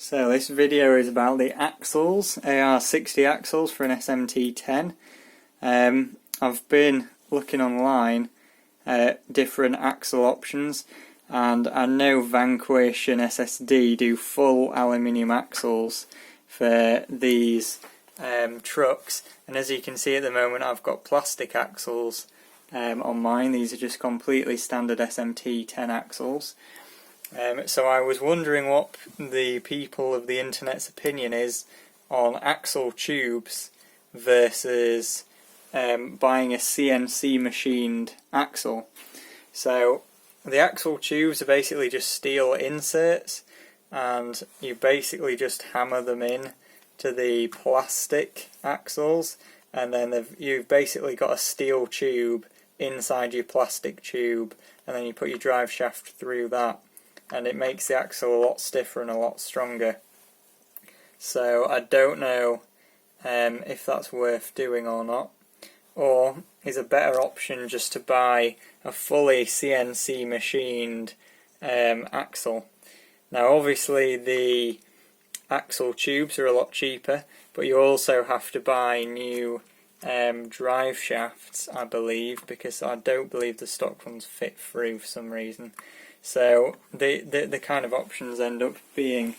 So this video is about the axles, AR60 axles for an SMT10. I've been looking online at different axle options, and I know Vanquish and SSD do full aluminium axles for these trucks, and as you can see at the moment I've got plastic axles on mine. These are just completely standard SMT10 axles. So I was wondering what the people of the internet's opinion is on axle tubes versus buying a CNC machined axle. So the axle tubes are basically just steel inserts, and you basically just hammer them in to the plastic axles, and then you've basically got a steel tube inside your plastic tube, and then you put your drive shaft through that, and it makes the axle a lot stiffer and a lot stronger. So I don't know if that's worth doing or not, or is a better option just to buy a fully CNC machined axle. Now obviously the axle tubes are a lot cheaper, but you also have to buy new drive shafts, I believe, because I don't believe the stock ones fit through for some reason. So the kind of options end up being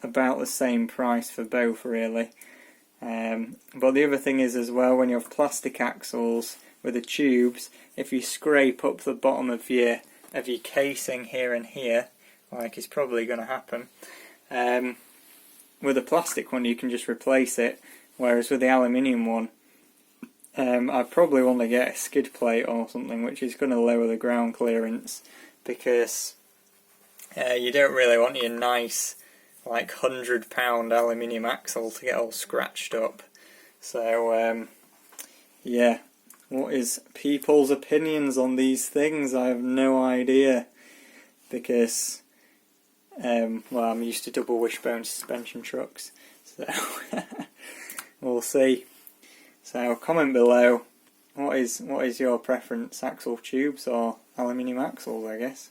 about the same price for both, really. But the other thing is as well, when you have plastic axles with the tubes, if you scrape up the bottom of your casing here and here, like is probably going to happen, with a plastic one you can just replace it, whereas with the aluminium one, I probably want to get a skid plate or something, which is going to lower the ground clearance, because you don't really want your nice like £100 aluminium axle to get all scratched up. So yeah, what is people's opinions on these things? I have no idea, because well, I'm used to double wishbone suspension trucks, so we'll see. So comment below, what is your preference, axle tubes or aluminium axles, I guess.